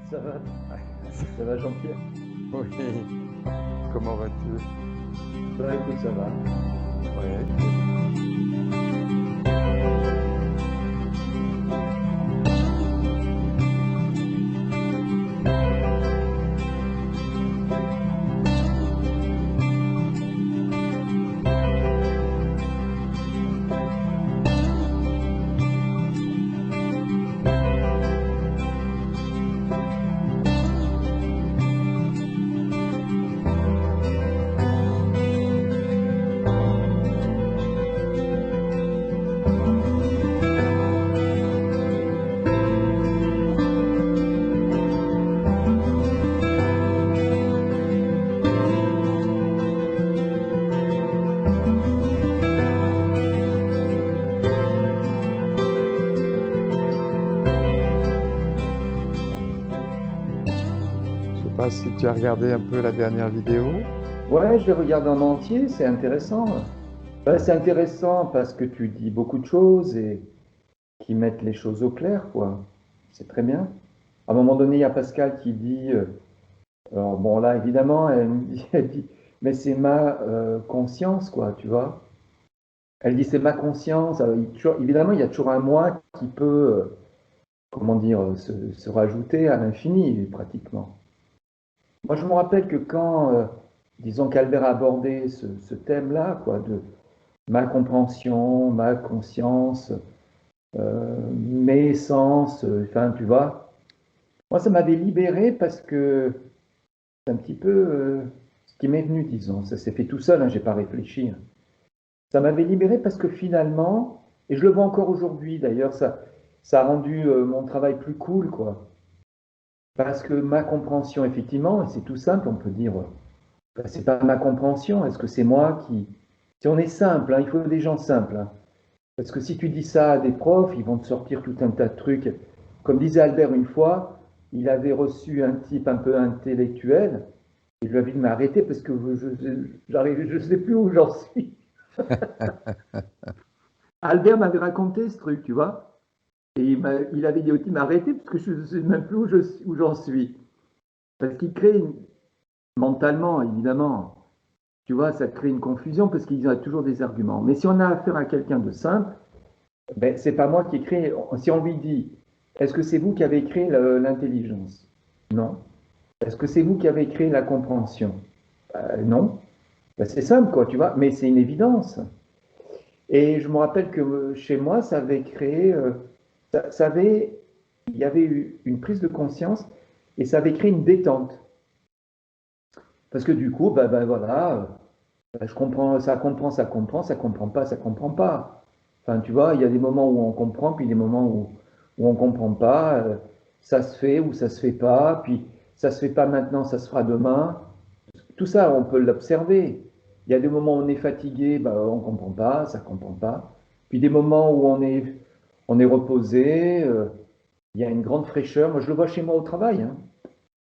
Ça va? Ça va, Jean-Pierre? Oui, comment vas-tu? Bah écoute, ça va. Ouais. Je sais pas si tu as regardé un peu la dernière vidéo. Ouais, je vais regarder en entier, c'est intéressant. Bah, c'est intéressant parce que tu dis beaucoup de choses et qui mettent les choses au clair, quoi. C'est très bien. À un moment donné, il y a Pascal qui dit, alors bon là, évidemment, elle me dit, elle dit, mais c'est ma conscience, quoi, tu vois. Elle dit, c'est ma conscience. Alors, évidemment, il y a toujours un moi qui peut, comment dire, se rajouter à l'infini, pratiquement. Moi, je me rappelle que quand, disons qu'Albert a abordé ce thème-là, quoi, de ma compréhension, ma conscience, mes sens, enfin, tu vois, moi, ça m'avait libéré parce que c'est un petit peu ce qui m'est venu, disons. Ça s'est fait tout seul, hein, j'ai pas réfléchi. Hein. Ça m'avait libéré parce que finalement, et je le vois encore aujourd'hui d'ailleurs, ça a rendu mon travail plus cool, quoi. Parce que ma compréhension, effectivement, et c'est tout simple, on peut dire, ben, c'est pas ma compréhension. Est-ce que c'est moi qui... Si on est simple, hein, il faut des gens simples. Hein. Parce que si tu dis ça à des profs, ils vont te sortir tout un tas de trucs. Comme disait Albert une fois, il avait reçu un type un peu intellectuel. Et je lui avais dit, mais arrêtez parce que je ne sais plus où j'en suis. Albert m'avait raconté ce truc, tu vois. Et il avait dit au type, mais arrêtez parce que je ne sais même plus où j'en suis. Parce qu'il crée mentalement, évidemment, tu vois, ça crée une confusion parce qu'il y a toujours des arguments. Mais si on a affaire à quelqu'un de simple, ben, c'est pas moi qui ai créé. Si on lui dit, est-ce que c'est vous qui avez créé l'intelligence? Non. Est-ce que c'est vous qui avez créé la compréhension? Non. Ben, c'est simple, quoi, tu vois, mais c'est une évidence. Et je me rappelle que chez moi, ça avait créé, il y avait eu une prise de conscience et ça avait créé une détente. Parce que du coup, ben voilà, je comprends, ça comprend, ça comprend pas, ça comprend pas. Enfin, tu vois, il y a des moments où on comprend, puis des moments où on comprend pas. Ça se fait ou ça se fait pas, puis ça se fait pas maintenant, ça se fera demain. Tout ça, on peut l'observer. Il y a des moments où on est fatigué, bah, on comprend pas, ça comprend pas. Puis des moments où on est reposé, il y a une grande fraîcheur. Moi, je le vois chez moi au travail. Hein.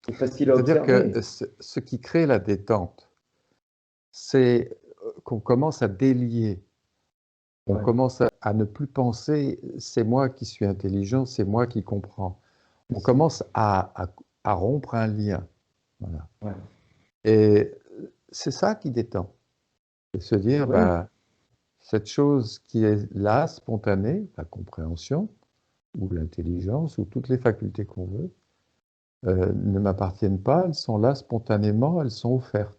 C'est facile à C'est-à-dire que observer. ce qui crée la détente, c'est qu'on commence à délier. On Ouais, commence à ne plus penser c'est moi qui suis intelligent, c'est moi qui comprends. c'est On ça. commence à rompre un lien. Voilà. Ouais. Et c'est ça qui détend. De se dire, Oui, bah, cette chose qui est là, spontanée, la compréhension, ou l'intelligence, ou toutes les facultés qu'on veut, ne m'appartiennent pas, elles sont là spontanément, elles sont offertes.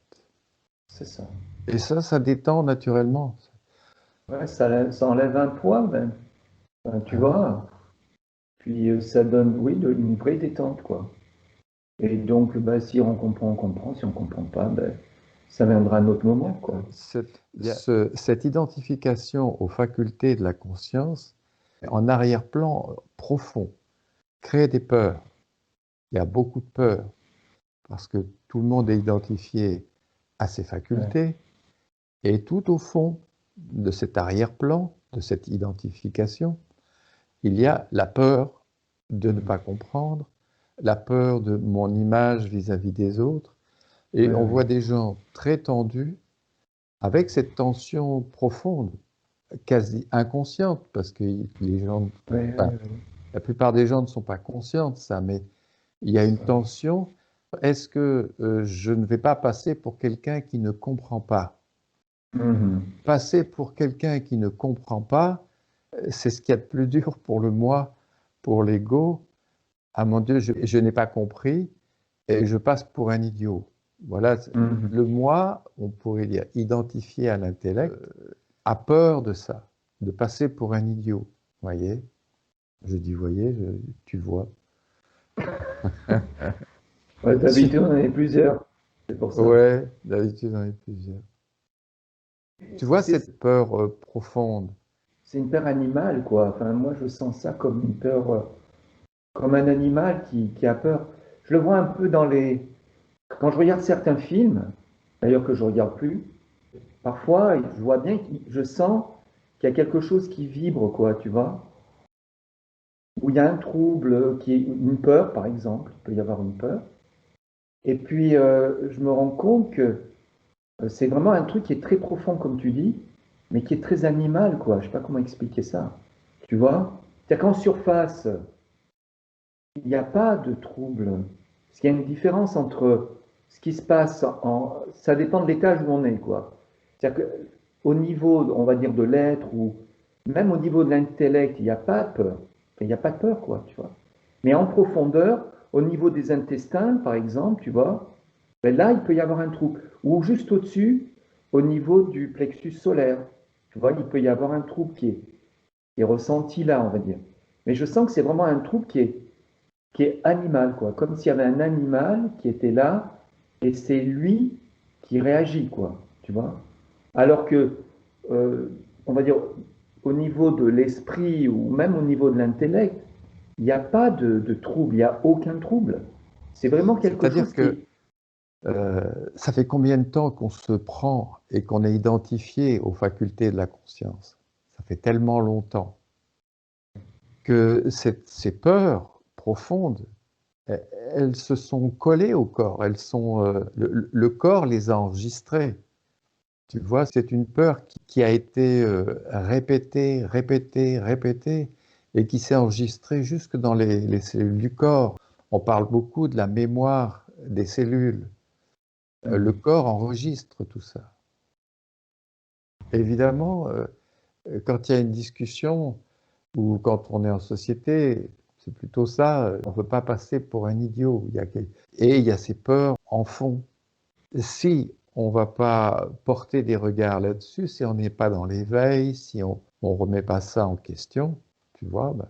c'est ça. Et ça détend naturellement. Ouais, ça enlève un poids, même. Enfin, tu Ah oui. vois. Puis ça donne, oui, une vraie détente, quoi. Et donc, bah, si on comprend, on comprend. Si on comprend pas, ben, ça viendra à un autre moment, quoi. Cette identification aux facultés de la conscience, en arrière-plan profond, crée des peurs. Il y a beaucoup de peurs, parce que tout le monde est identifié à ses Ouais, facultés, et tout au fond de cet arrière-plan, de cette identification, il y a la peur de ne pas comprendre, la peur de mon image vis-à-vis des autres, et ouais, on ouais. voit des gens très tendus, avec cette tension profonde, quasi inconsciente, parce que les gens, Ouais, enfin, ouais, la plupart des gens ne sont pas conscients de ça, mais Il y a une tension. Est-ce que je ne vais pas passer pour quelqu'un qui ne comprend pas? Mhm. Passer pour quelqu'un qui ne comprend pas, c'est ce qu'il y a de plus dur pour le moi, pour l'ego. Ah mon Dieu, je n'ai pas compris et je passe pour un idiot. Voilà, Mhm. le moi, on pourrait dire identifié à l'intellect, a peur de ça, de passer pour un idiot. Voyez? Je dis, voyez, tu vois. Ouais, d'habitude, on en est plusieurs. C'est pour ça. Ouais, d'habitude, on est plusieurs. Tu vois C'est cette peur profonde. c'est une peur animale, quoi. Enfin, moi, je sens ça comme une peur, comme un animal qui a peur. Je le vois un peu dans les... Quand je regarde certains films, d'ailleurs que je regarde plus, parfois, je vois bien, je sens qu'il y a quelque chose qui vibre, quoi, tu vois. Où il y a un trouble, qui est une peur, par exemple. Il peut y avoir une peur. Et puis, je me rends compte que c'est vraiment un truc qui est très profond, comme tu dis, mais qui est très animal, quoi. Je sais pas comment expliquer ça. Tu vois? C'est-à-dire qu'en surface, il n'y a pas de trouble. Parce qu'il y a une différence entre ce qui se passe en... Ça dépend de l'étage où on est, quoi. C'est-à-dire qu'au niveau, on va dire, de l'être, ou même au niveau de l'intellect, il n'y a pas de peur. Enfin, il n'y a pas de peur, quoi, tu vois. Mais en profondeur, au niveau des intestins, par exemple, tu vois, ben là, il peut y avoir un trouble. Ou juste au-dessus, au niveau du plexus solaire, tu vois, il peut y avoir un trouble qui est ressenti là, on va dire. Mais je sens que c'est vraiment un trouble qui est animal, quoi. Comme s'il y avait un animal qui était là et c'est lui qui réagit, quoi. Tu vois? Alors que, euh, on va dire, au niveau de l'esprit ou même au niveau de l'intellect, il n'y a pas de trouble, il n'y a aucun trouble. C'est vraiment quelque C'est-à-dire chose qui que est... ça fait combien de temps qu'on se prend et qu'on est identifié aux facultés de la conscience? Ça fait tellement longtemps que ces peurs profondes, elles se sont collées au corps. Elles sont, le corps les a enregistrées. Tu vois, c'est une peur qui a été répétée, répétée, répétée, et qui s'est enregistrée jusque dans les cellules du corps. On parle beaucoup de la mémoire des cellules. Le corps enregistre tout ça. Évidemment, quand il y a une discussion ou quand on est en société, c'est plutôt ça, on ne peut pas passer pour un idiot. Et il y a ces peurs en fond. Si on ne va pas porter des regards là-dessus, si on n'est pas dans l'éveil, si on ne remet pas ça en question, tu vois, ben,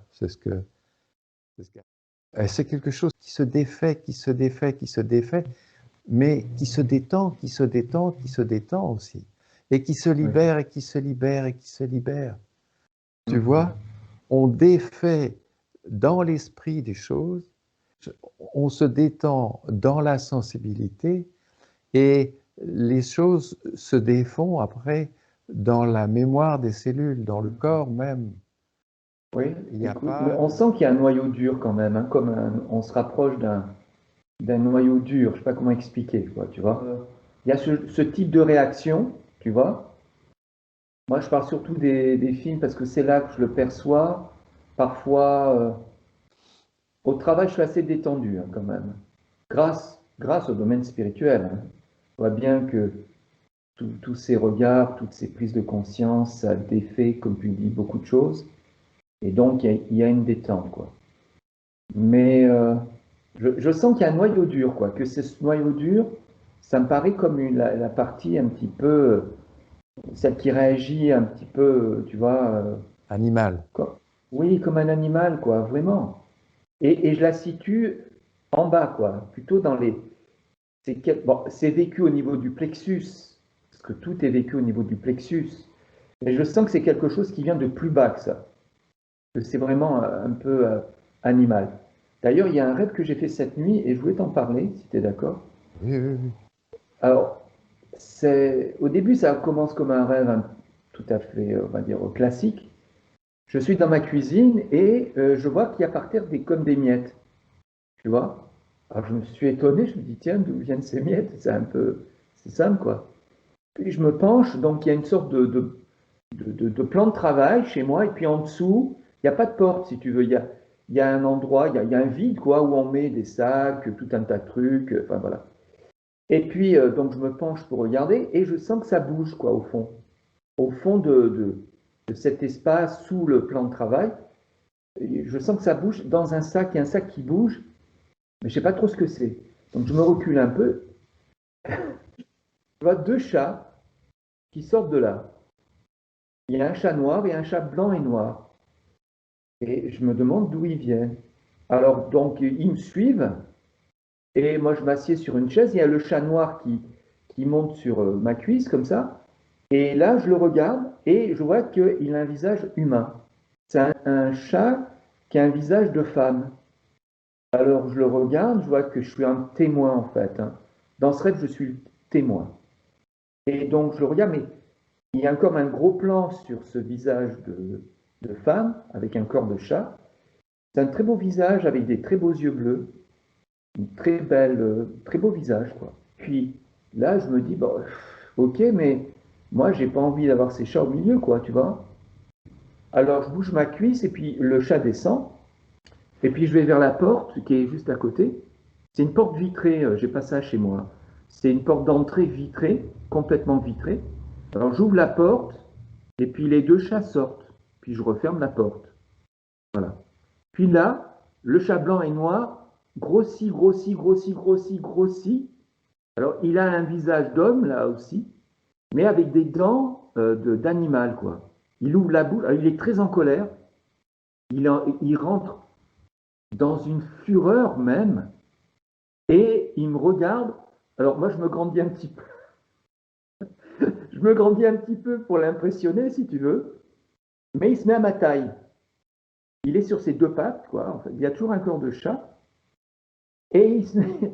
c'est quelque chose qui se défait, qui se défait, qui se défait, mais qui se détend, qui se détend, qui se détend aussi, et qui se Oui. libère, et qui se libère, et qui se libère. Tu Mhm. vois, on défait dans l'esprit des choses, on se détend dans la sensibilité, et les choses se défont après dans la mémoire des cellules, dans le corps même. Oui, Il n'y a écoute, mais pas on de... sent qu'il y a un noyau dur quand même, hein, on se rapproche d'un noyau dur, je sais pas comment expliquer, quoi, tu vois. Il y a ce type de réaction, tu vois. Moi, je parle surtout des films parce que c'est là que je le perçois. Parfois, au travail, je suis assez détendu, hein, quand même. Grâce au domaine spirituel, hein. On voit bien que tous ces regards, toutes ces prises de conscience, ça défait, comme tu dis, beaucoup de choses. Et donc, il y a une détente, quoi. Mais je sens qu'il y a un noyau dur, quoi. Que ce noyau dur, ça me paraît comme la partie un petit peu, celle qui réagit un petit peu, tu vois, Animal. comme- oui, comme un animal, quoi, vraiment. Et je la situe en bas, quoi, plutôt dans les. Bon, c'est vécu au niveau du plexus, parce que tout est vécu au niveau du plexus. Mais je sens que c'est quelque chose qui vient de plus bas que ça. Que c'est vraiment un peu animal. D'ailleurs, il y a un rêve que j'ai fait cette nuit et je voulais t'en parler, si tu es d'accord. Oui, oui, oui. Alors, au début, ça commence comme un rêve tout à fait, on va dire, classique. Je suis dans ma cuisine et je vois qu'il y a par terre comme des miettes, tu vois. Alors, je me suis étonné, je me dis, tiens, d'où viennent ces miettes? C'est simple, quoi. Puis je me penche, donc il y a une sorte de plan de travail chez moi, et puis en dessous, il n'y a pas de porte, si tu veux. il y a un endroit, il y a un vide, quoi, où on met des sacs, tout un tas de trucs, enfin voilà. Et puis, donc, je me penche pour regarder et je sens que ça bouge, quoi, au fond de cet espace sous le plan de travail. Et je sens que ça bouge dans un sac, il y a un sac qui bouge, mais je sais pas trop ce que c'est. Donc, je me recule un peu. Je vois deux chats qui sortent de là. Il y a un chat noir et un chat blanc et noir. Et je me demande d'où ils viennent. Alors, donc, ils me suivent. Et moi, je m'assieds sur une chaise. Il y a le chat noir qui monte sur ma cuisse, comme ça. Et là, je le regarde et je vois qu'il a un visage humain. C'est un chat qui a un visage de femme. Alors, je le regarde, je vois que je suis un témoin, en fait, hein. Dans ce rêve, je suis le témoin. Et donc, je le regarde, mais il y a comme un gros plan sur ce visage de femme, avec un corps de chat. C'est un très beau visage, avec des très beaux yeux bleus. Une très belle, très beau visage, quoi. Puis là, je me dis, bon, ok, mais moi, j'ai pas envie d'avoir ces chats au milieu, quoi, tu vois. Alors, je bouge ma cuisse et puis le chat descend. Et puis, je vais vers la porte qui est juste à côté. C'est une porte vitrée, j'ai pas ça chez moi. C'est une porte d'entrée vitrée, complètement vitrée. Alors, j'ouvre la porte et puis les deux chats sortent. Puis, je referme la porte. Voilà. Puis là, le chat blanc et noir grossit, grossit, grossit, grossit, grossit. Alors, il a un visage d'homme, là aussi, mais avec des dents d'animal, quoi. Il ouvre la bouche, il est très en colère, il rentre dans une fureur même, et il me regarde. Alors, moi, je me grandis un petit peu. Je me grandis un petit peu pour l'impressionner, si tu veux, mais il se met à ma taille. Il est sur ses deux pattes, quoi. En fait, il y a toujours un corps de chat, et il se met...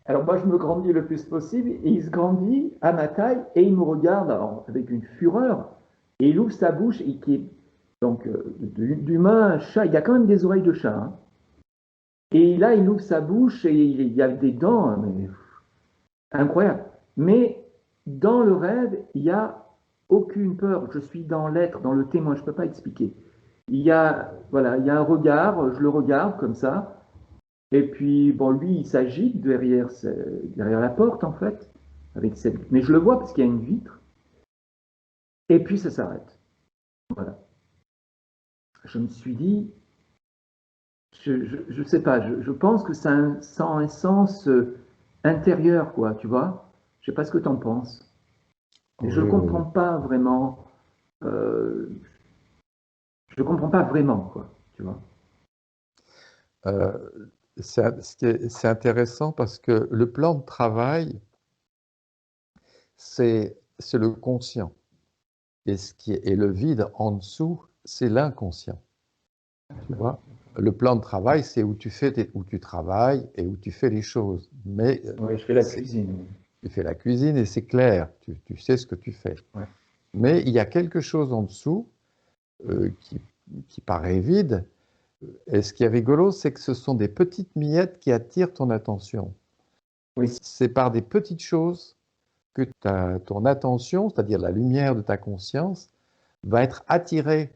Alors moi, je me grandis le plus possible, et il se grandit à ma taille, et il me regarde alors, avec une fureur, et il ouvre sa bouche, et qui est donc d'humain, chat, il y a quand même des oreilles de chat, hein. Et là, il ouvre sa bouche, et il y a des dents, hein, mais incroyable. Mais dans le rêve, il n'y a aucune peur. Je suis dans l'être, dans le témoin, je ne peux pas expliquer. Il y a, voilà, il y a un regard, je le regarde comme ça, et puis, bon, lui, il s'agite derrière la porte, en fait, mais je le vois parce qu'il y a une vitre, et puis ça s'arrête. Voilà. Je me suis dit, je sais pas, je pense que ça a un sens intérieur, quoi, tu vois. Je sais pas ce que tu en penses. Mais je Oui, oui, comprends oui. pas vraiment, euh, je comprends pas vraiment, quoi, tu vois. Euh, c'est intéressant parce que le plan de travail, c'est le conscient. Et le vide en dessous, c'est l'inconscient. Tu vois? Le plan de travail, c'est où tu travailles et où tu fais les choses. Mais Oui, je fais la cuisine. tu fais la cuisine et c'est clair, tu sais ce que tu fais. Ouais. Mais il y a quelque chose en dessous euh, qui, qui paraît vide. Et ce qui est rigolo, c'est que ce sont des petites miettes qui attirent ton attention. Oui, C'est par des petites choses que ton attention, c'est-à-dire la lumière de ta conscience, va être attirée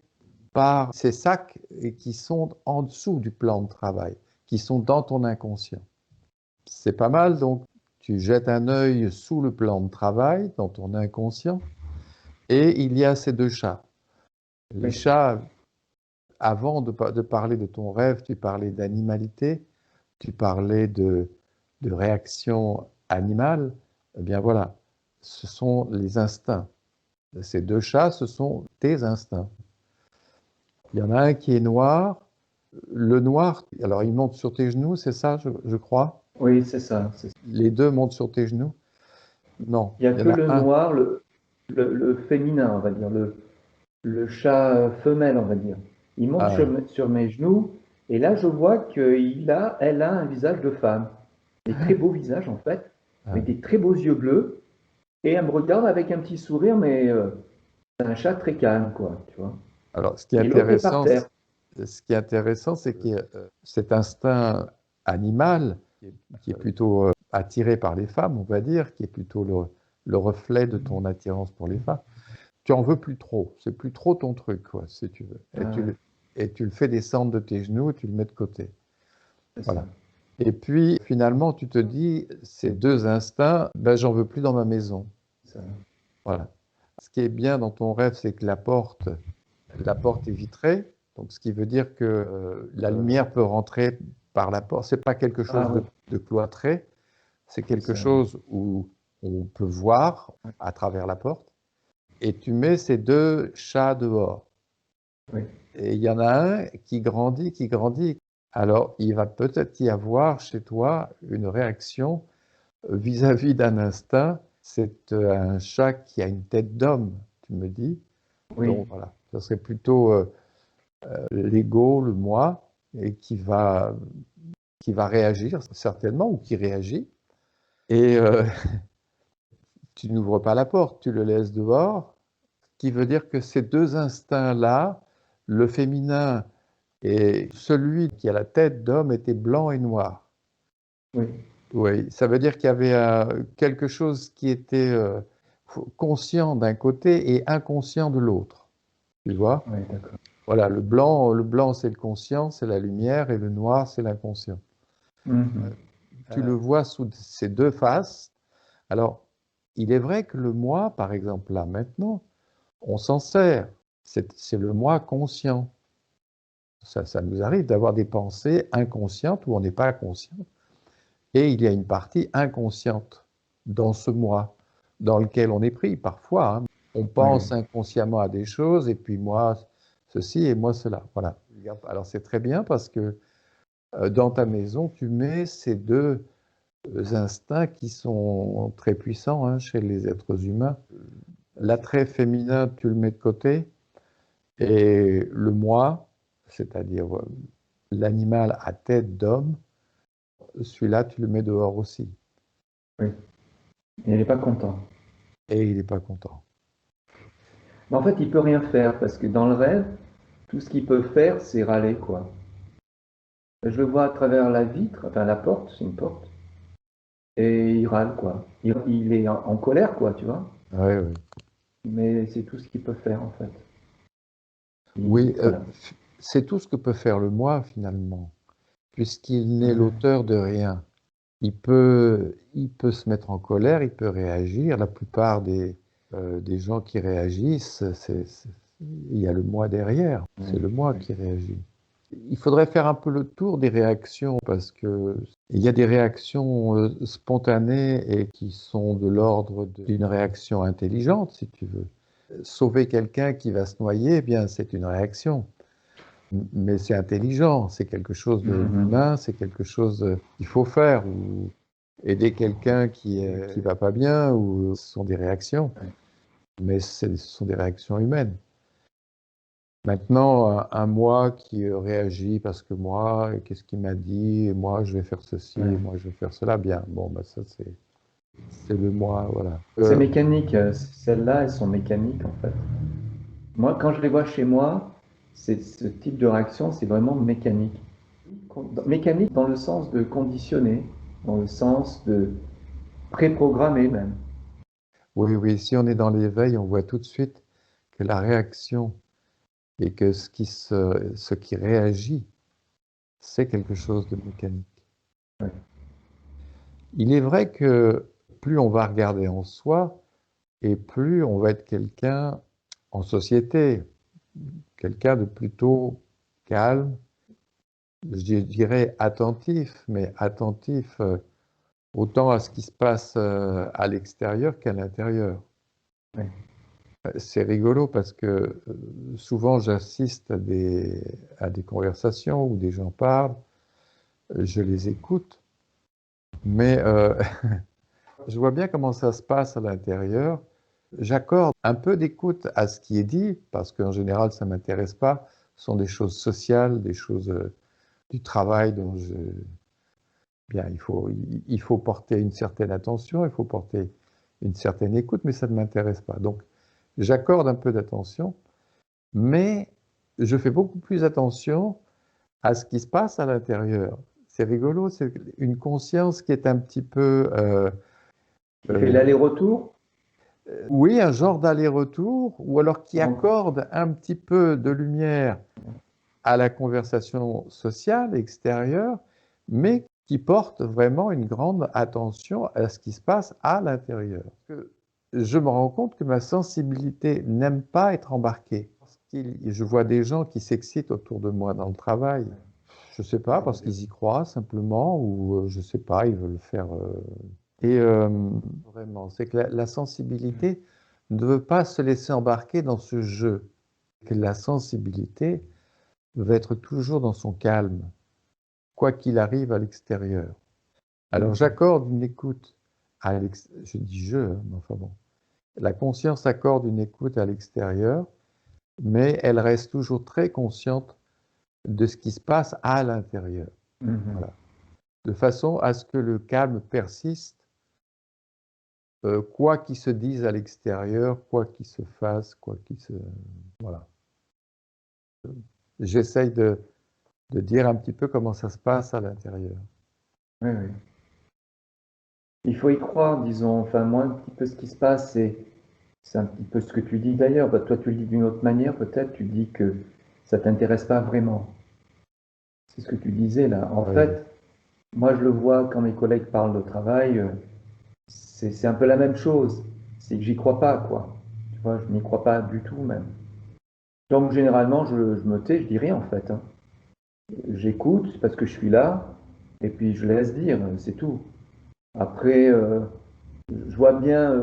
par ces sacs qui sont en dessous du plan de travail, qui sont dans ton inconscient. C'est pas mal, donc tu jettes un œil sous le plan de travail, dans ton inconscient, et il y a ces deux chats. Les oui. chats, avant de parler de ton rêve, tu parlais d'animalité, tu parlais de réaction animale. Eh bien voilà, ce sont les instincts. Ces deux chats, ce sont tes instincts. Il y en a un qui est noir. Le noir, alors il monte sur tes genoux, c'est ça, je crois? Oui, c'est ça, c'est ça. Les deux montent sur tes genoux? Non, Il n'y a il y que en a le un. noir, le féminin, on va dire, le chat femelle, on va dire. Il monte Ah, sur mes genoux, et là, je vois elle a un visage de femme. Des très beaux visages, en fait, ah. avec des très beaux yeux bleus, et elle me regarde avec un petit sourire, mais c'est un chat très calme, quoi, tu vois. Alors, Et l'autre est par terre. ce qui est intéressant, c'est que cet instinct animal, qui est plutôt attiré par les femmes, on va dire, qui est plutôt le reflet de ton attirance pour les femmes, tu en veux plus trop. C'est plus trop ton truc, quoi, si tu veux. Et Ah ouais. et tu le fais descendre de tes genoux, tu le mets de côté. c'est ça. Voilà. Et puis, finalement, tu te dis, ces deux instincts, ben, j'en veux plus dans ma maison. Ça. Voilà. Ce qui est bien dans ton rêve, c'est que la porte est vitrée, donc ce qui veut dire que la lumière peut rentrer par la porte. C'est pas quelque Ah chose oui, de cloîtré, c'est c'est quelque ça. chose où on peut voir à travers la porte. Et tu mets ces deux chats dehors. Oui, Et il y en a un qui grandit, qui grandit. Alors, il va peut-être y avoir chez toi une réaction vis-à-vis d'un instinct. C'est un chat qui a une tête d'homme, tu me dis. oui, Donc voilà, ce serait plutôt l'ego, le moi, et qui va réagir certainement, ou qui réagit. Et tu n'ouvres pas la porte, tu le laisses dehors, ce qui veut dire que ces deux instincts-là, le féminin et celui qui a la tête d'homme, était blanc et noir. oui, Oui, ça veut dire qu'il y avait quelque chose qui était conscient d'un côté et inconscient de l'autre. Tu vois? oui, d'accord. Voilà, le blanc c'est le conscient, c'est la lumière, et le noir c'est l'inconscient. Mhm. Tu le vois sous ces deux faces. Alors, il est vrai que le moi, par exemple, là, maintenant, on s'en sert. C'est le moi conscient. Ça nous arrive d'avoir des pensées inconscientes où on n'est pas conscient. Et il y a une partie inconsciente dans ce moi, dans lequel on est pris parfois, hein. On Oui, pense inconsciemment à des choses, et puis moi ceci et moi cela. Voilà. Alors c'est très bien parce que dans ta maison, tu mets ces deux instincts qui sont très puissants, hein, chez les êtres humains. L'attrait féminin, tu le mets de côté, et le moi, c'est-à-dire l'animal à tête d'homme, celui-là, tu le mets dehors aussi. oui. Il n'est pas content. Et il n'est pas content. Mais en fait, il peut rien faire parce que dans le rêve, tout ce qu'il peut faire, c'est râler, quoi. Je le vois à travers la vitre, enfin la porte, c'est une porte, et il râle, quoi. Il est en colère, quoi, tu vois. Oui, oui. Mais c'est tout ce qu'il peut faire, en fait. Oui, Voilà. c'est tout ce que peut faire le moi, finalement, puisqu'il n'est Mhm. l'auteur de rien. Il peut se mettre en colère, il peut réagir. La plupart des gens qui réagissent, il y a le moi derrière. Oui, C'est le moi oui. qui réagit. Il faudrait faire un peu le tour des réactions, parce que il y a des réactions spontanées et qui sont de l'ordre d'une réaction intelligente, si tu veux. Sauver quelqu'un qui va se noyer, eh bien, c'est une réaction. Mais c'est intelligent, c'est quelque chose Mhm. d'humain, c'est quelque chose qu'il faut faire. Ou aider quelqu'un qui va pas bien, ou ce sont des réactions, Ouais. mais ce sont des réactions humaines. Maintenant, un moi qui réagit parce que moi, qu'est-ce qu'il m'a dit, et moi je vais faire ceci, et Ouais. moi je vais faire cela, bien. Bon, bah ça c'est le moi, voilà. C'est mécanique. Celles-là, elles sont mécaniques, en fait. Moi, quand je les vois chez moi, c'est ce type de réaction, c'est vraiment mécanique. Mécanique dans le sens de conditionner, dans le sens de préprogrammer même. Oui, oui, si on est dans l'éveil, on voit tout de suite que la réaction et que ce qui réagit, c'est quelque chose de mécanique. Ouais. Il est vrai que plus on va regarder en soi, et plus on va être quelqu'un en société, quelqu'un de plutôt calme, je dirais attentif, mais attentif autant à ce qui se passe à l'extérieur qu'à l'intérieur. Ouais. C'est rigolo parce que souvent j'assiste à des conversations où des gens parlent, je les écoute, mais je vois bien comment ça se passe à l'intérieur. J'accorde un peu d'écoute à ce qui est dit, parce qu'en général, ça ne m'intéresse pas. Ce sont des choses sociales, des choses du travail dont bien, il faut porter une certaine attention, il faut porter une certaine écoute, mais ça ne m'intéresse pas. Donc, j'accorde un peu d'attention, mais je fais beaucoup plus attention à ce qui se passe à l'intérieur. C'est rigolo, c'est une conscience qui est un petit peu... Qui fait l'aller-retour. oui, un genre d'aller-retour, ou alors qui En- accorde un petit peu de lumière à la conversation sociale extérieure, mais qui porte vraiment une grande attention à ce qui se passe à l'intérieur. Je me rends compte que ma sensibilité n'aime pas être embarquée. Je vois des gens qui s'excitent autour de moi dans le travail. Je ne sais pas, parce qu'ils y croient simplement, ou je ne sais pas, ils veulent faire... vraiment, c'est que la sensibilité ne veut pas se laisser embarquer dans ce jeu. Que la sensibilité veut être toujours dans son calme, quoi qu'il arrive à l'extérieur. Alors j'accorde une écoute je dis je, hein, mais enfin bon. La conscience accorde une écoute à l'extérieur, mais elle reste toujours très consciente de ce qui se passe à l'intérieur. Voilà. De façon à ce que le calme persiste, quoi qu'il se dise à l'extérieur, quoi qu'il se fasse, quoi qu'il se... Voilà. J'essaye de dire un petit peu comment ça se passe à l'intérieur. Oui, oui. Il faut y croire, disons. Enfin, moi, un petit peu ce qui se passe, c'est un petit peu ce que tu dis d'ailleurs. Bah, toi, tu le dis d'une autre manière, peut-être. Tu dis que ça t'intéresse pas vraiment. C'est ce que tu disais là. En fait, moi, je le vois quand mes collègues parlent de travail, c'est un peu la même chose. C'est que j'y crois pas, quoi. Tu vois, je n'y crois pas du tout, même. Donc, généralement, je me tais, je dis rien, en fait, hein. J'écoute parce que je suis là, et puis je laisse dire, c'est tout. Après, je vois bien,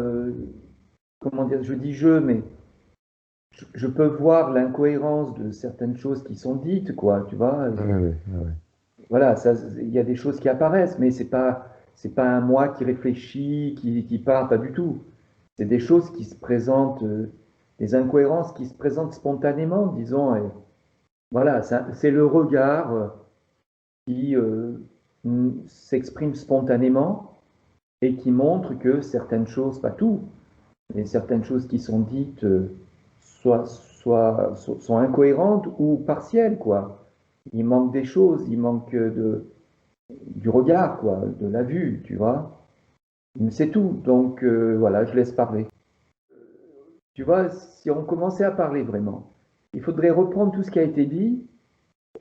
comment dire, je dis je, mais je peux voir l'incohérence de certaines choses qui sont dites, quoi, tu vois. Oui. Voilà, ça, il y a des choses qui apparaissent, mais c'est pas un moi qui réfléchit, qui parle, pas du tout. C'est des choses qui se présentent, des incohérences qui se présentent spontanément, disons. Et voilà, c'est le regard qui s'exprime spontanément et qui montre que certaines choses, pas tout, mais certaines choses qui sont dites sont incohérentes ou partielles, quoi. Il manque des choses, il manque du regard, quoi, de la vue, tu vois. C'est tout. Donc voilà, je laisse parler. Tu vois, si on commençait à parler vraiment, il faudrait reprendre tout ce qui a été dit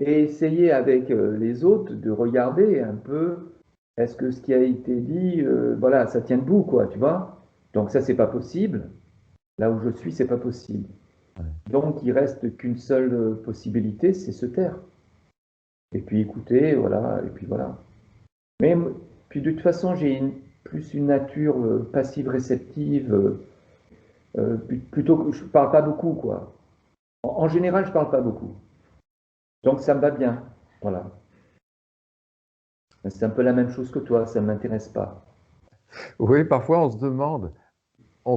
et essayer avec les autres de regarder un peu est-ce que ce qui a été dit, voilà, ça tient debout, quoi, tu vois. Donc ça, c'est pas possible. Là où je suis, c'est pas possible. Donc il reste qu'une seule possibilité, c'est se taire. Et puis écouter, voilà, et puis voilà. Mais puis de toute façon, j'ai plus une nature passive-réceptive, plutôt que je parle pas beaucoup, quoi. En général, je parle pas beaucoup. Donc ça me va bien, voilà. C'est un peu la même chose que toi, ça ne m'intéresse pas. Oui, parfois on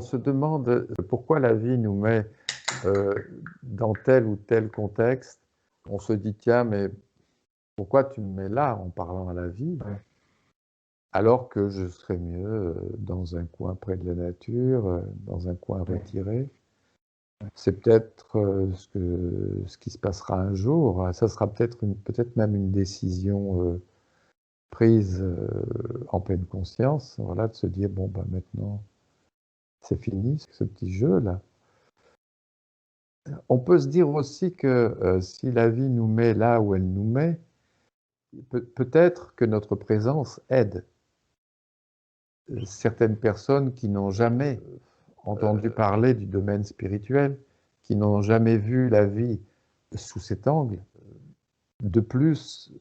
se demande pourquoi la vie nous met dans tel ou tel contexte. On se dit, tiens, mais pourquoi tu me mets là en parlant à la vie, alors que je serais mieux dans un coin près de la nature, dans un coin retiré. C'est peut-être ce qui se passera un jour. Ça sera peut-être même une décision prise en pleine conscience, voilà, de se dire, bon, bah, maintenant, c'est fini, ce petit jeu-là. On peut se dire aussi que si la vie nous met là où elle nous met, peut-être que notre présence aide. Certaines personnes qui n'ont jamais entendu parler du domaine spirituel, qui n'ont jamais vu la vie sous cet angle. De plus,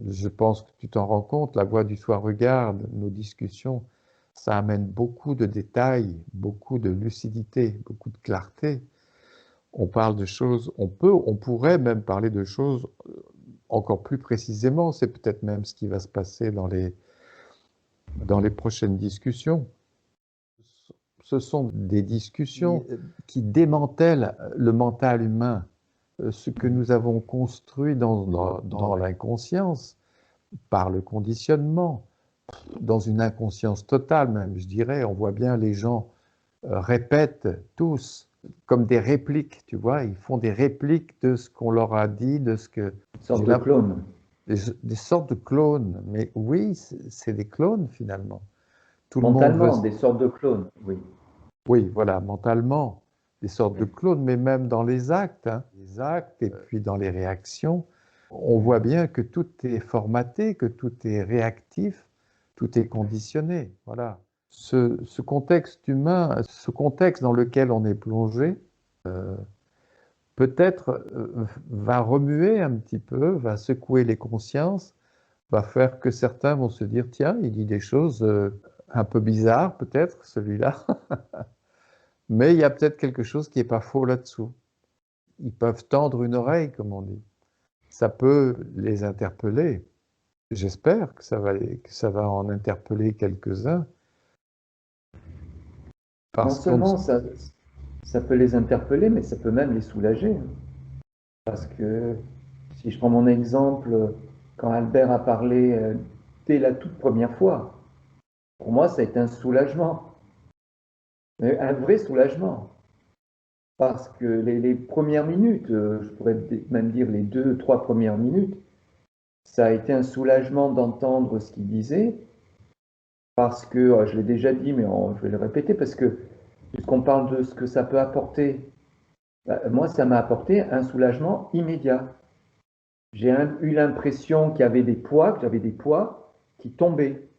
je pense que tu t'en rends compte, la Voix du Soir regarde, nos discussions, ça amène beaucoup de détails, beaucoup de lucidité, beaucoup de clarté. On parle de choses, on pourrait même parler de choses encore plus précisément. C'est peut-être même ce qui va se passer dans les prochaines discussions. Ce sont des discussions qui démantèlent le mental humain, ce que nous avons construit dans l'inconscience, par le conditionnement, dans une inconscience totale même, je dirais. On voit bien les gens répètent tous comme des répliques, tu vois, ils font des répliques de ce qu'on leur a dit, de ce que... Une sorte de clone. Des sortes de clones, mais oui, c'est des clones finalement. Tout le monde Mentalement, veut... des sortes de clones, oui. Oui, voilà, mentalement. des sortes de clones, mais même dans les actes, hein, les actes et puis dans les réactions, on voit bien que tout est formaté, que tout est réactif, tout est conditionné. Voilà. Ce contexte humain, ce contexte dans lequel on est plongé, peut-être va remuer un petit peu, va secouer les consciences, va faire que certains vont se dire, tiens, il dit des choses un peu bizarres, peut-être, celui-là, mais il y a peut-être quelque chose qui n'est pas faux là-dessous. Ils peuvent tendre une oreille, comme on dit. Ça peut les interpeller. J'espère que ça va en interpeller quelques-uns. Non Parce qu'on... seulement ça peut les interpeller, mais ça peut même les soulager, hein. Parce que si je prends mon exemple, quand Albert a parlé dès la toute première fois, pour moi, ça a été un soulagement, un vrai soulagement. Parce que les premières minutes, je pourrais même dire les 2, 3 premières minutes, ça a été un soulagement d'entendre ce qu'il disait, parce que, je l'ai déjà dit, mais je vais le répéter, parce que puisqu'on parle de ce que ça peut apporter, moi, ça m'a apporté un soulagement immédiat. J'ai eu l'impression qu'il y avait des poids, que j'avais des poids qui tombaient,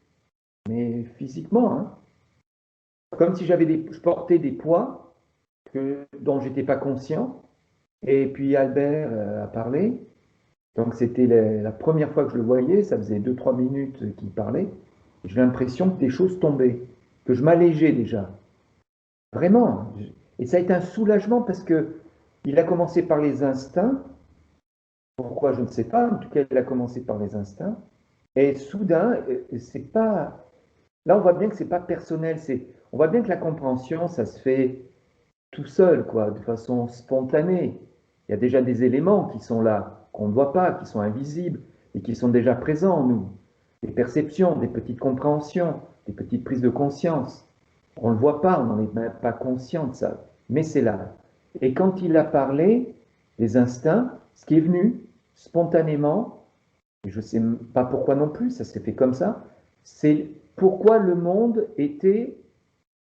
mais physiquement, hein. Comme si je portais des poids dont j'étais pas conscient. Et puis Albert a parlé. Donc c'était la première fois que je le voyais, ça faisait 2, 3 minutes qu'il parlait. J'ai l'impression que des choses tombaient, que je m'allégeais déjà. Vraiment. Et ça a été un soulagement parce que il a commencé par les instincts. Pourquoi, je ne sais pas. En tout cas, il a commencé par les instincts. Et soudain, c'est pas. Là, on voit bien que c'est pas personnel. On voit bien que la compréhension, ça se fait tout seul, quoi, de façon spontanée. Il y a déjà des éléments qui sont là, qu'on ne voit pas, qui sont invisibles et qui sont déjà présents en nous. Des perceptions, des petites compréhensions, des petites prises de conscience. On ne le voit pas, on n'en est même pas conscient de ça, mais c'est là. Et quand il a parlé des instincts, ce qui est venu spontanément, et je ne sais pas pourquoi non plus, ça s'est fait comme ça, c'est pourquoi le monde était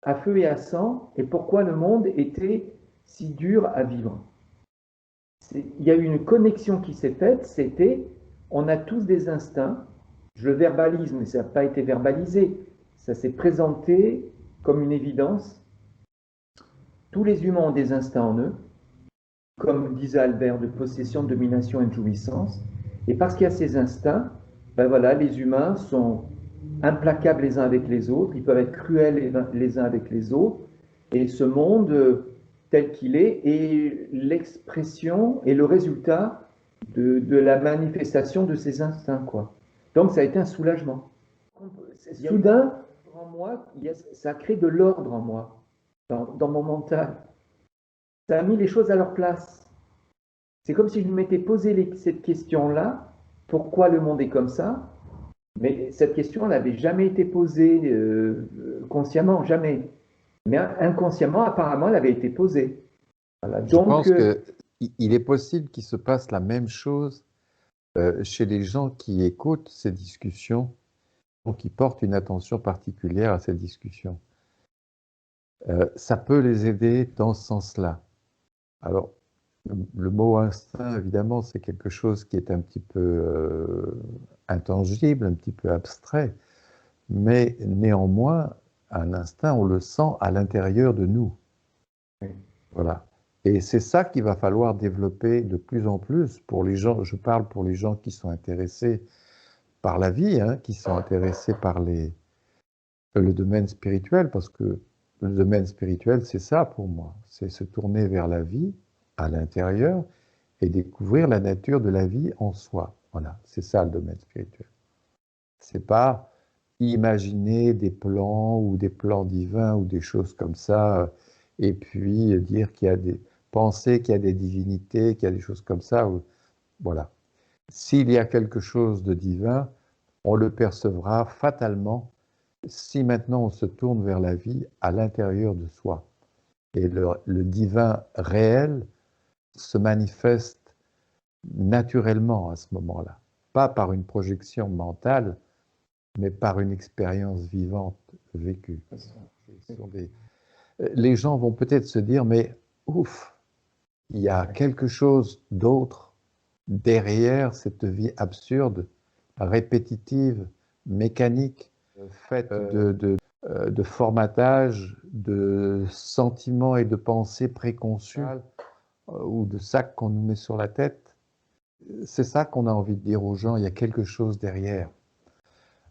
à feu et à sang et pourquoi le monde était si dur à vivre. Il y a eu une connexion qui s'est faite, c'était on a tous des instincts, je le verbalise, mais ça n'a pas été verbalisé, ça s'est présenté comme une évidence. Tous les humains ont des instincts en eux, comme disait Albert, de possession, de domination et de jouissance. Et parce qu'il y a ces instincts, ben voilà, les humains sont implacables les uns avec les autres, ils peuvent être cruels les uns avec les autres. Et ce monde tel qu'il est l'expression et le résultat de la manifestation de ces instincts, quoi. Donc ça a été un soulagement. Soudain, en moi, ça crée de l'ordre en moi, dans mon mental. Ça a mis les choses à leur place. C'est comme si je m'étais posé cette question-là, pourquoi le monde est comme ça? Mais cette question n'avait jamais été posée consciemment, jamais. Mais inconsciemment, apparemment, elle avait été posée. Voilà. Je Donc, pense qu'il est possible qu'il se passe la même chose chez les gens qui écoutent ces discussions, ou qui portent une attention particulière à ces discussions. Ça peut les aider dans ce sens-là. Alors, le mot instinct, évidemment, c'est quelque chose qui est un petit peu intangible, un petit peu abstrait, mais néanmoins, un instinct, on le sent à l'intérieur de nous. Voilà. Et c'est ça qu'il va falloir développer de plus en plus pour les gens. Je parle pour les gens qui sont intéressés par la vie, hein, qui sont intéressés par le domaine spirituel, parce que le domaine spirituel, c'est ça pour moi. C'est se tourner vers la vie à l'intérieur et découvrir la nature de la vie en soi. Voilà, c'est ça le domaine spirituel. C'est pas imaginer des plans ou des plans divins ou des choses comme ça, et puis dire qu'il y a penser qu'il y a des divinités, qu'il y a des choses comme ça. Voilà. S'il y a quelque chose de divin, on le percevra fatalement si maintenant on se tourne vers la vie à l'intérieur de soi. Et le divin réel se manifeste naturellement à ce moment-là. Pas par une projection mentale, mais par une expérience vivante vécue. Les gens vont peut-être se dire, mais ouf, il y a quelque chose d'autre derrière cette vie absurde, répétitive, mécanique, faite de formatage, de sentiments et de pensées préconçus, ou de sacs qu'on nous met sur la tête. C'est ça qu'on a envie de dire aux gens, il y a quelque chose derrière.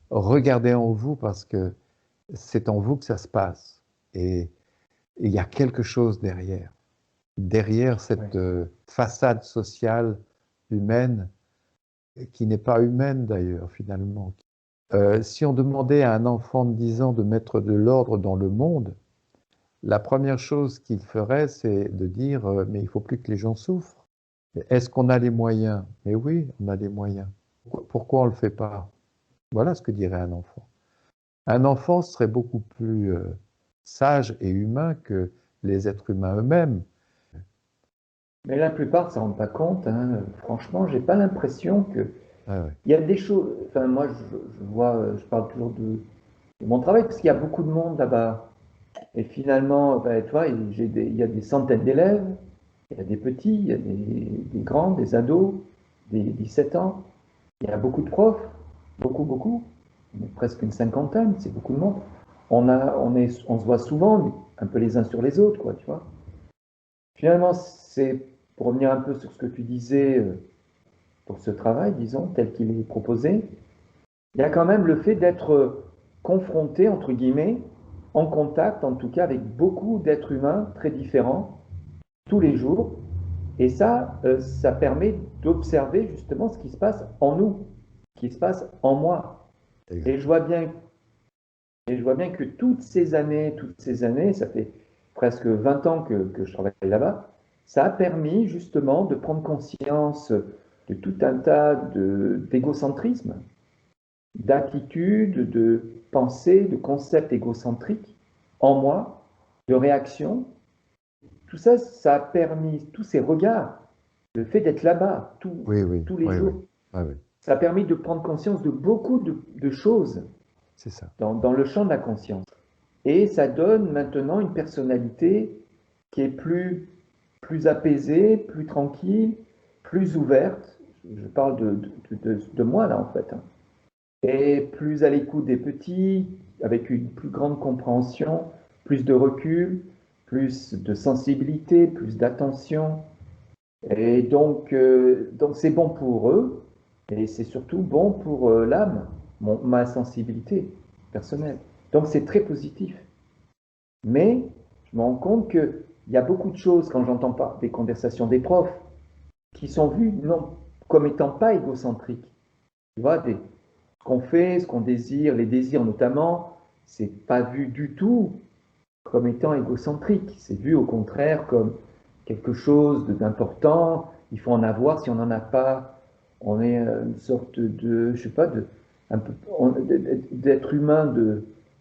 Regardez en vous parce que c'est en vous que ça se passe. Et il y a quelque chose derrière. Derrière cette façade sociale humaine, qui n'est pas humaine d'ailleurs finalement. Si on demandait à un enfant de 10 ans de mettre de l'ordre dans le monde, la première chose qu'il ferait, c'est de dire mais il ne faut plus que les gens souffrent. Est-ce qu'on a les moyens? Mais oui, on a les moyens. Pourquoi on ne le fait pas? Voilà ce que dirait un enfant. Un enfant serait beaucoup plus sage et humain que les êtres humains eux-mêmes. Mais la plupart ne s'en rendent pas compte, hein. Franchement, j'ai pas l'impression que. Ah ouais. Il y a des choses. Enfin, moi, je vois, je parle toujours de mon travail parce qu'il y a beaucoup de monde là-bas. Et finalement, ben, tu vois, il y a des centaines d'élèves, il y a des petits, il y a des grands, des ados, des 17 ans. Il y a beaucoup de profs, beaucoup, beaucoup. On est presque une cinquantaine, c'est beaucoup de monde. On se voit souvent, un peu les uns sur les autres, quoi, tu vois. Finalement, c'est pour revenir un peu sur ce que tu disais pour ce travail, disons, tel qu'il est proposé, il y a quand même le fait d'être confronté, entre guillemets, en contact, en tout cas, avec beaucoup d'êtres humains très différents, tous les jours. Et ça permet d'observer justement ce qui se passe en nous, ce qui se passe en moi. Et je vois bien, et je vois bien que toutes ces années, ça fait presque 20 ans que je travaille là-bas, ça a permis justement de prendre conscience de tout un tas d'égocentrisme, d'attitudes, de pensées, de concepts égocentriques en moi, de réactions. Tout ça, ça a permis, tous ces regards, le fait d'être là-bas Oui, oui, tous les oui, oui. jours, Ah oui, ça a permis de prendre conscience de beaucoup de choses c'est ça. dans le champ de la conscience. Et ça donne maintenant une personnalité qui est plus apaisée, plus tranquille, plus ouverte. Je parle de moi là en fait, hein. Et plus à l'écoute des petits, avec une plus grande compréhension, plus de recul, plus de sensibilité, plus d'attention. Et donc c'est bon pour eux, et c'est surtout bon pour l'âme, ma sensibilité personnelle. Donc c'est très positif. Mais je me rends compte qu'il y a beaucoup de choses, quand j'entends pas des conversations des profs, qui sont vues non, comme étant pas égocentriques. Tu vois, ce qu'on fait, ce qu'on désire, les désirs notamment, c'est pas vu du tout comme étant égocentrique. C'est vu au contraire comme quelque chose d'important. Il faut en avoir. Si on n'en a pas, on est une sorte de, je sais pas, un peu, d'être humain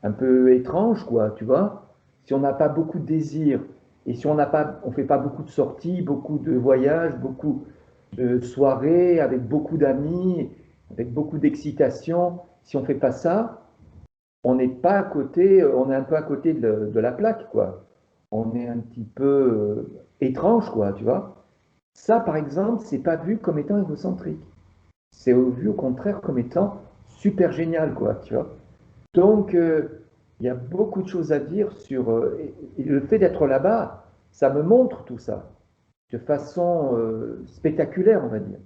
un peu étrange, quoi, tu vois. Si on n'a pas beaucoup de désirs et si on fait pas beaucoup de sorties, beaucoup de voyages, beaucoup de soirées avec beaucoup d'amis, avec beaucoup d'excitation, si on fait pas ça, on n'est pas à côté, on est un peu à côté de la plaque, quoi. On est un petit peu étrange, quoi, tu vois. Ça, par exemple, c'est pas vu comme étant égocentrique. C'est vu au contraire comme étant super génial, quoi, tu vois. Donc, il y a beaucoup de choses à dire sur et le fait d'être là-bas, ça me montre tout ça de façon spectaculaire, on va dire.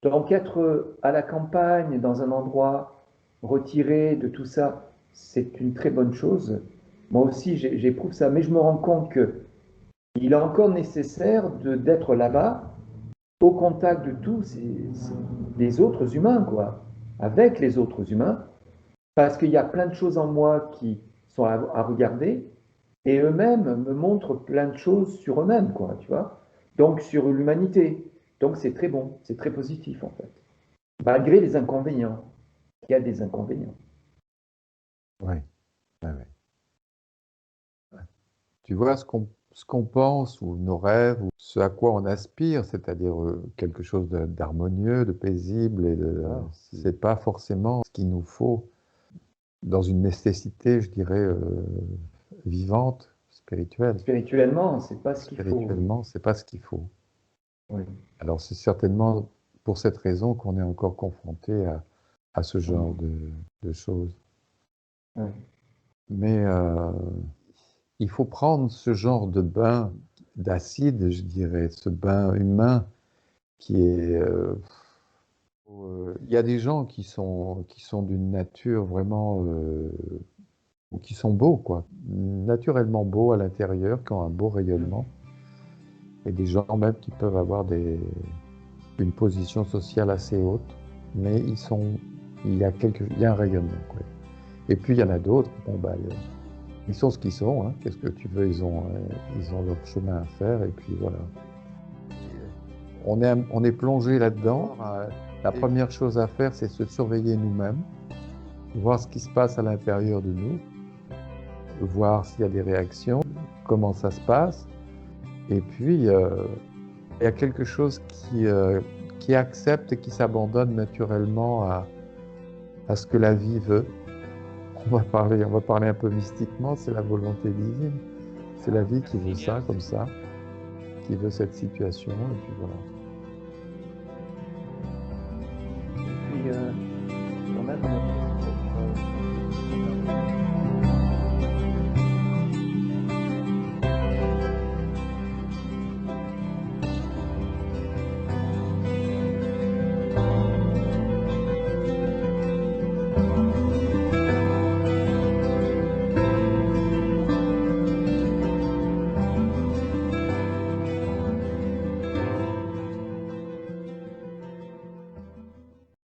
Donc, être à la campagne, dans un endroit retiré de tout ça, c'est une très bonne chose. Moi aussi, j'éprouve ça, mais je me rends compte qu'il est encore nécessaire d'être là-bas, au contact de tous les autres humains, quoi, avec les autres humains, parce qu'il y a plein de choses en moi qui sont à regarder, et eux-mêmes me montrent plein de choses sur eux-mêmes, quoi, tu vois. Donc, sur l'humanité. Donc, c'est très bon, c'est très positif, en fait. Malgré les inconvénients. Il y a des inconvénients. Oui, oui, oui. Tu vois ce qu'on pense ou nos rêves ou ce à quoi on aspire, c'est-à-dire quelque chose d'harmonieux, de paisible c'est pas forcément ce qu'il nous faut dans une nécessité, je dirais, vivante, spirituel. Spirituellement, c'est pas ce qu'il faut. Spirituellement, c'est pas ce qu'il faut. Oui. Alors c'est certainement pour cette raison qu'on est encore confronté à ce genre de choses. Oui. Mais il faut prendre ce genre de bain d'acide, je dirais, ce bain humain qui est... il y a des gens qui sont d'une nature vraiment... ou qui sont beaux, quoi. Naturellement beaux à l'intérieur, qui ont un beau rayonnement. Et des gens même qui peuvent avoir une position sociale assez haute, mais il y a un rayonnement, quoi. Et puis il y en a d'autres, bon, bah, ils sont ce qu'ils sont, hein. Qu'est-ce que tu veux, ils ont leur chemin à faire, et puis voilà. On est plongé là-dedans. La première chose à faire, c'est se surveiller nous-mêmes, voir ce qui se passe à l'intérieur de nous, voir s'il y a des réactions, comment ça se passe. Et puis, il y a quelque chose qui accepte et qui s'abandonne naturellement à ce que la vie veut. On va parler un peu mystiquement, c'est la volonté divine. C'est la vie qui veut ça, comme ça, qui veut cette situation, et puis voilà. Et puis, quand même,